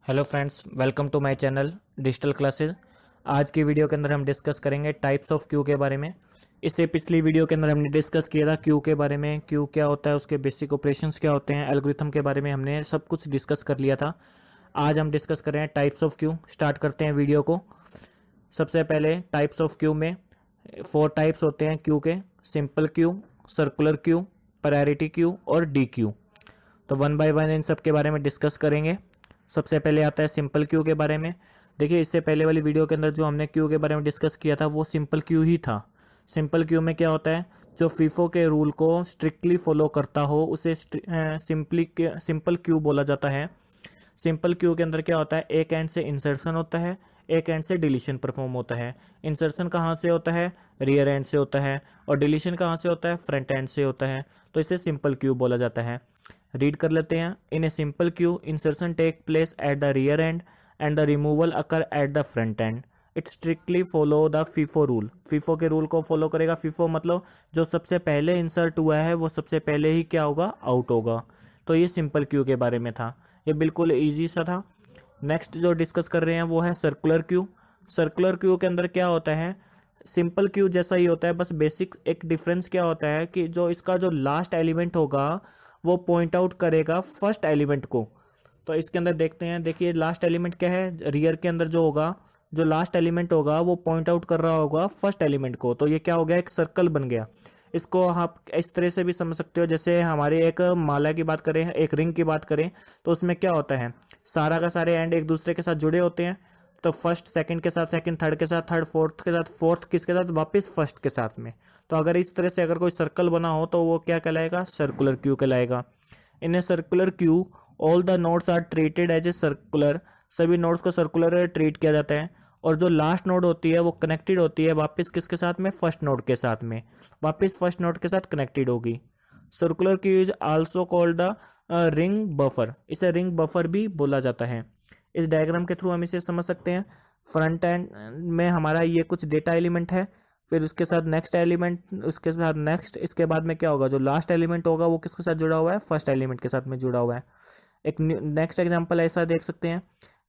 Hello friends, welcome to my channel digital classes. आज की video के अंदर हम डिस्कस करेंगे टाइप्स ऑफ क्यू के बारे में। इससे पिछली वीडियो के अंदर हमने डिस्कस किया था क्यू के बारे में, क्यू क्या होता है, उसके बेसिक ऑपरेशंस क्या होते हैं, एल्गोरिथम के बारे में हमने सब कुछ डिस्कस कर लिया था। आज हम डिस्कस कर रहे हैं टाइप्स ऑफ क्यू। स्टार्ट करते हैं वीडियो को। सबसे पहले टाइप्स ऑफ क्यू में 4 टाइप्स होते हैं क्यू के: simple Q, circular queue, priority queue और डी क्यू। तो वन बाय वन इन सब के बारे में डिस्कस करेंगे। सबसे पहले आता है सिंपल क्यू के बारे में। देखिए, इससे पहले वाली वीडियो के अंदर जो हमने क्यू के बारे में डिस्कस किया था वो सिंपल क्यू ही था। सिंपल क्यू में क्या होता है, जो फीफो के रूल को स्ट्रिक्टली फॉलो करता हो उसे सिंपल क्यू बोला जाता है। सिंपल क्यू के अंदर क्या होता है, एक एंड से इंसर्शन होता है, एक एंड से डिलीशन परफॉर्म होता है। इंसर्शन कहाँ से होता है, रियर एंड से होता है, और डिलीशन कहाँ से होता है, फ्रंट एंड से होता है। तो इसे सिंपल क्यू बोला जाता है। रीड कर लेते हैं। In a simple queue insertion take place at the rear end and the removal occur at the front end. It strictly follow the FIFO rule. FIFO के रूल को फॉलो करेगा। FIFO मतलब जो सबसे पहले इंसर्ट हुआ है वो सबसे पहले ही क्या होगा, आउट होगा। तो ये सिंपल क्यू के बारे में था। ये बिल्कुल ईजी सा था। नेक्स्ट जो डिस्कस कर रहे हैं वो है सर्कुलर क्यू। सर्कुलर क्यू के अंदर क्या होता है, सिंपल क्यू जैसा ही होता है, बस बेसिक एक डिफरेंस क्या होता है कि जो इसका जो लास्ट एलिमेंट होगा वो पॉइंट आउट करेगा फर्स्ट एलिमेंट को। तो इसके अंदर देखते हैं। देखिए, लास्ट एलिमेंट क्या है, रियर के अंदर जो होगा, जो लास्ट एलिमेंट होगा वो पॉइंट आउट कर रहा होगा फर्स्ट एलिमेंट को। तो ये क्या हो गया, एक सर्कल बन गया। इसको आप इस तरह से भी समझ सकते हो, जैसे हमारे एक माला की बात करें, एक रिंग की बात करें, तो उसमें क्या होता है, सारा का सारे एंड एक दूसरे के साथ जुड़े होते हैं। तो फर्स्ट सेकंड के साथ सेकंड, थर्ड के साथ थर्ड, फोर्थ के साथ फोर्थ, किसके साथ, वापस फर्स्ट के साथ में। तो अगर इस तरह से अगर कोई सर्कल बना हो तो वो क्या कहलाएगा, सर्कुलर क्यू कहलाएगा। In a circular queue all the nodes are treated as a circular. सभी नोड्स को सर्कुलर ट्रीट किया जाता है। और जो लास्ट नोड होती है वो कनेक्टेड होती है वापस किसके साथ में, फर्स्ट नोड के साथ में, वापस फर्स्ट नोड के साथ कनेक्टेड होगी। Circular queue is also called the ring buffer. इसे रिंग बफर भी बोला जाता है। इस डायग्राम के थ्रू हम इसे समझ सकते हैं। फ्रंट एंड में हमारा ये कुछ डेटा एलिमेंट है, फिर उसके साथ नेक्स्ट एलिमेंट, उसके साथ नेक्स्ट, इसके बाद में क्या होगा, जो लास्ट एलिमेंट होगा वो किसके साथ जुड़ा हुआ है, फर्स्ट एलिमेंट के साथ में जुड़ा हुआ है। एक नेक्स्ट एग्जांपल ऐसा देख सकते हैं।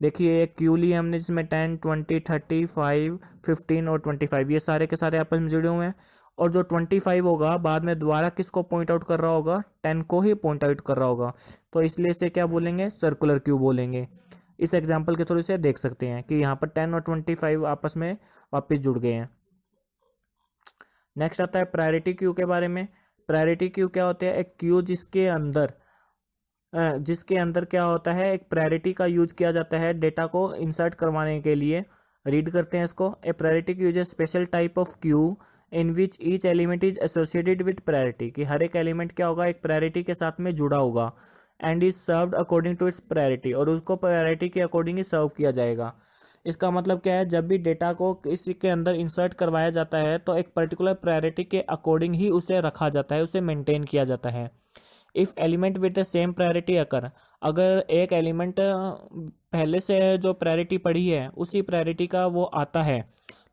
देखिए, एक क्यू ली हमने जिसमें 10, 20, 35, 15 और 25 ये सारे के सारे आपस में जुड़े हुए हैं। और जो 25 होगा बाद में दोबारा किसको पॉइंट आउट कर रहा होगा, 10 को ही पॉइंट आउट कर रहा होगा। तो इसलिए इसे क्या बोलेंगे, सर्कुलर क्यू बोलेंगे। इस एग्जाम्पल के थ्रू इसे देख सकते हैं कि यहाँ पर 10 और 25 आपस में वापस जुड़ गए हैं। नेक्स्ट आता है प्रायोरिटी क्यू के बारे में। प्रायोरिटी क्यू क्या होता है, एक क्यू जिसके अंदर क्या होता है, एक प्रायोरिटी का यूज किया जाता है डेटा को इंसर्ट करवाने के लिए। रीड करते हैं इसको। A priority queue is a special type of queue in which each element is associated with priority. कि हर एक एलिमेंट क्या होगा, एक प्रायोरिटी के साथ में जुड़ा होगा। And is served according to its priority, और उसको प्रायोरिटी के अकॉर्डिंग ही सर्व किया जाएगा। इसका मतलब क्या है, जब भी डेटा को किसी के अंदर इंसर्ट करवाया जाता है तो एक पर्टिकुलर प्रायोरिटी के अकॉर्डिंग ही उसे रखा जाता है, उसे मेंटेन किया जाता है। If element with the same priority occur, अगर एक एलिमेंट पहले से जो प्रायोरिटी पड़ी है उसी प्रायोरिटी का वो आता है,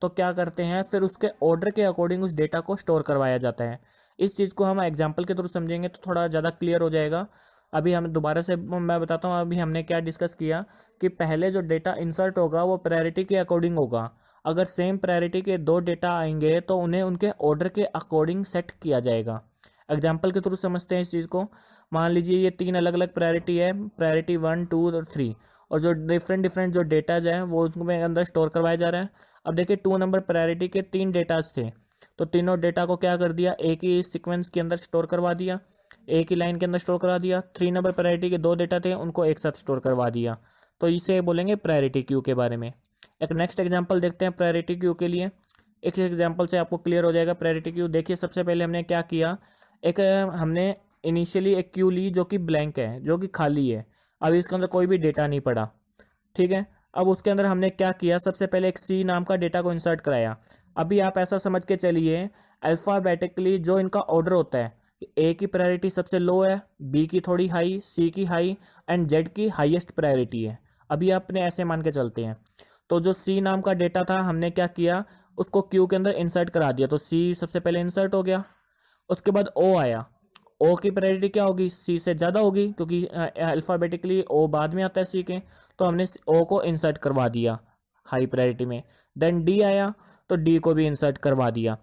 तो क्या करते हैं, फिर उसके ऑर्डर के अकॉर्डिंग उस डेटा को स्टोर करवाया जाता है। इस चीज़ को हम एग्जाम्पल के थ्रू समझेंगे तो थोड़ा ज़्यादा क्लियर हो जाएगा। अभी हम दोबारा से मैं बताता हूँ, अभी हमने क्या डिस्कस किया कि पहले जो डेटा इंसर्ट होगा वो प्रायोरिटी के अकॉर्डिंग होगा। अगर सेम प्रायोरिटी के 2 डेटा आएंगे तो उन्हें उनके ऑर्डर के अकॉर्डिंग सेट किया जाएगा। एग्जाम्पल के थ्रू समझते हैं इस चीज़ को। मान लीजिए ये 3 अलग अलग प्रायोरिटी है, प्रायोरिटी 1, 2 और 3, और जो डिफरेंट डिफरेंट जो डेटाज हैं वो उसमें अंदर स्टोर करवाए जा रहे हैं। अब देखिए, 2 नंबर प्रायोरिटी के 3 डेटाज थे, तो तीनों डेटा को क्या कर दिया, एक ही सीक्वेंस के अंदर स्टोर करवा दिया, एक ही लाइन के अंदर स्टोर करवा दिया। 3 नंबर प्रायोरिटी के 2 डेटा थे, उनको एक साथ स्टोर करवा दिया। तो इसे बोलेंगे प्रायोरिटी क्यू के बारे में। एक नेक्स्ट एग्जांपल देखते हैं प्रायोरिटी क्यू के लिए। एक एग्जांपल से आपको क्लियर हो जाएगा प्रायोरिटी क्यू। देखिए, सबसे पहले हमने क्या किया, एक हमने इनिशियली एक क्यू ली जो कि ब्लैंक है, जो कि खाली है। अब इसके अंदर कोई भी डेटा नहीं पड़ा, ठीक है। अब उसके अंदर हमने क्या किया, सबसे पहले एक सी नाम का डेटा को इंसर्ट कराया। अभी आप ऐसा समझ के चलिए, अल्फाबेटिकली जो इनका ऑर्डर होता है, ए की प्रायोरिटी सबसे लो है, बी की थोड़ी हाई, सी की हाई एंड जेड की हाईएस्ट प्रायोरिटी है। अभी आपने ऐसे मान के चलते हैं। तो जो सी नाम का डेटा था हमने क्या किया, उसको क्यू के अंदर इंसर्ट करा दिया। तो सी सबसे पहले इंसर्ट हो गया। उसके बाद ओ आया। ओ की प्रायोरिटी क्या होगी, सी से ज़्यादा होगी, क्योंकि अल्फ़ाबेटिकली ओ बाद में आता है सी के, तो हमने ओ को इंसर्ट करवा दिया हाई प्रायोरिटी में। देन डी आया तो डी को भी इंसर्ट करवा दिया।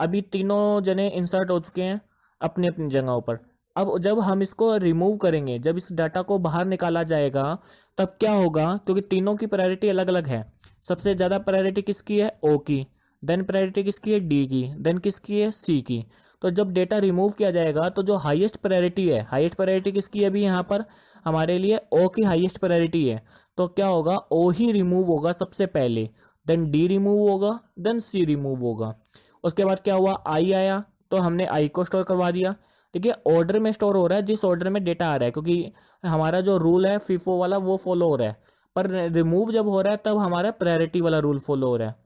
अभी तीनों जने इंसर्ट हो चुके हैं अपनी अपनी जगहों पर। अब जब हम इसको रिमूव करेंगे, जब इस डाटा को बाहर निकाला जाएगा, तब क्या होगा, क्योंकि तीनों की प्रायोरिटी अलग अलग है। सबसे ज़्यादा प्रायोरिटी किसकी है, ओ की, देन प्रायोरिटी किसकी है, डी की, देन किसकी है, सी की। तो जब डेटा रिमूव किया जाएगा तो जो हाईएस्ट प्रायोरिटी है, हाईएस्ट प्रायोरिटी किसकी है अभी यहाँ पर हमारे लिए, ओ की हाईएस्ट प्रायोरिटी है, तो क्या होगा, ओ ही रिमूव होगा सबसे पहले, देन डी रिमूव होगा, देन सी रिमूव होगा। उसके बाद क्या हुआ, आई आया तो हमने आई को स्टोर करवा दिया। देखिए ऑर्डर में स्टोर हो रहा है जिस ऑर्डर में डेटा आ रहा है, क्योंकि हमारा जो रूल है फीफो वाला वो फॉलो हो रहा है, पर रिमूव जब हो रहा है तब हमारा प्रायोरिटी वाला रूल फॉलो हो रहा है।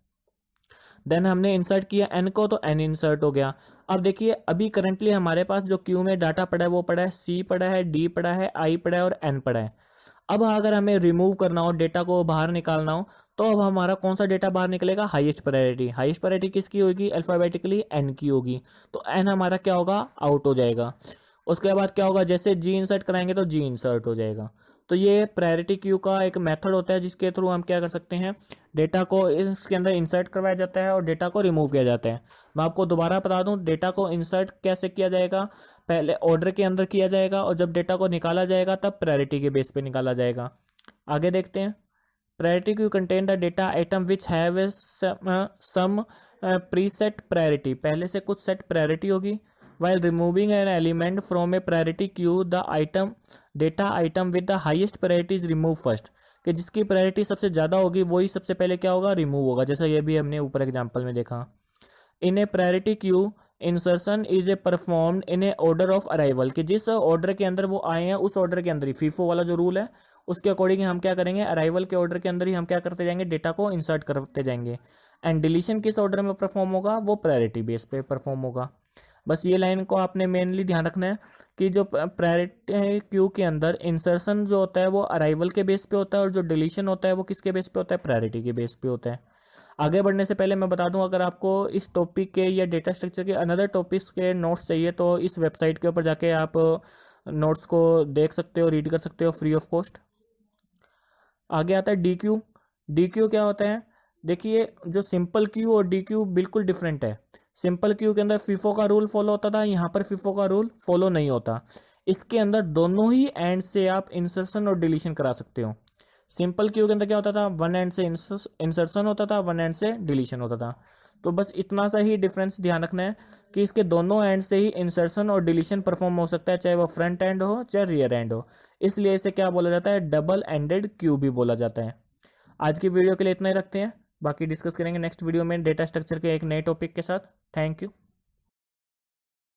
देन हमने इंसर्ट किया एन को, तो एन इंसर्ट हो गया। अब देखिए अभी करंटली हमारे पास जो क्यू में डाटा पड़ा है वो पड़ा है सी पड़ा है, डी पड़ा है, आई पड़ा है और एन पड़ा है। अब अगर हमें रिमूव करना हो, डेटा को बाहर निकालना हो, तो अब हमारा कौन सा डेटा बाहर निकलेगा, हाईएस्ट प्रायोरिटी। हाईएस्ट प्रायोरिटी किसकी होगी, अल्फाबेटिकली एन की होगी, तो एन हमारा क्या होगा, आउट हो जाएगा। उसके बाद क्या होगा, जैसे जी इंसर्ट कराएंगे तो जी इंसर्ट हो जाएगा। तो ये प्रायोरिटी क्यू का एक मेथड होता है जिसके थ्रू हम क्या कर सकते हैं, डेटा को इसके अंदर इंसर्ट करवाया जाता है और डेटा को रिमूव किया जाता है। मैं आपको दोबारा बता दूं, डेटा को इंसर्ट कैसे किया जाएगा, पहले ऑर्डर के अंदर किया जाएगा और जब डेटा को निकाला जाएगा तब प्रायोरिटी के बेस पे निकाला जाएगा। आगे देखते हैं। Priority queue contain the data item which have some preset priority, पहले से कुछ सेट प्रायोरिटी होगी। while removing an element from a priority queue the item data item with the highest priority is removed first, कि जिसकी priority सबसे ज़्यादा होगी वही सबसे पहले क्या होगा, रिमूव होगा, जैसा ये भी हमने ऊपर एग्जांपल में देखा। In a priority queue insertion is a performed in a order of arrival, कि जिस ऑर्डर के अंदर वो आए हैं उस ऑर्डर के अंदर ही, फीफो वाला जो रूल है उसके अकॉर्डिंग हम क्या करेंगे, अराइवल के ऑर्डर के अंदर ही हम क्या करते जाएंगे, डेटा को इंसर्ट करते जाएंगे। एंड डिलीशन किस ऑर्डर में परफॉर्म होगा, वो प्रायोरिटी बेस पे परफॉर्म होगा। बस ये लाइन को आपने मेनली ध्यान रखना है कि जो प्रायोरिटी क्यू के अंदर इंसर्शन जो होता है वो अराइवल के बेस पे होता है और जो डिलीशन होता है वो किसके बेस पे होता है, प्रायोरिटी के बेस पे होता है। आगे बढ़ने से पहले मैं बता दूं, अगर आपको इस टॉपिक के या डेटा स्ट्रक्चर के अनदर टॉपिक्स के नोट्स चाहिए तो इस वेबसाइट के ऊपर जाके आप नोट्स को देख सकते हो, रीड कर सकते हो फ्री ऑफ कॉस्ट। आगे आता है डी क्यू। डी क्यू क्या होता है, देखिए जो सिंपल क्यू और डी क्यू बिल्कुल डिफरेंट है। सिंपल क्यू के अंदर फीफो का रूल फॉलो होता था, यहाँ पर फीफो का रूल फॉलो नहीं होता। इसके अंदर दोनों ही एंड से आप इंसर्शन और डिलीशन करा सकते हो। सिंपल क्यू के अंदर क्या होता था, वन एंड से इंसर्शन होता था, वन एंड से डिलीशन होता था। तो बस इतना सा ही डिफरेंस ध्यान रखना है कि इसके दोनों एंड से ही इंसर्शन और डिलीशन परफॉर्म हो सकता है, चाहे वो फ्रंट एंड हो चाहे रियर एंड हो। इसलिए इसे क्या बोला जाता है, डबल एंडेड क्यू भी बोला जाता है। आज की वीडियो के लिए इतना ही रखते हैं, बाकी डिस्कस करेंगे नेक्स्ट वीडियो में डेटा स्ट्रक्चर के एक नए टॉपिक के साथ। Thank you.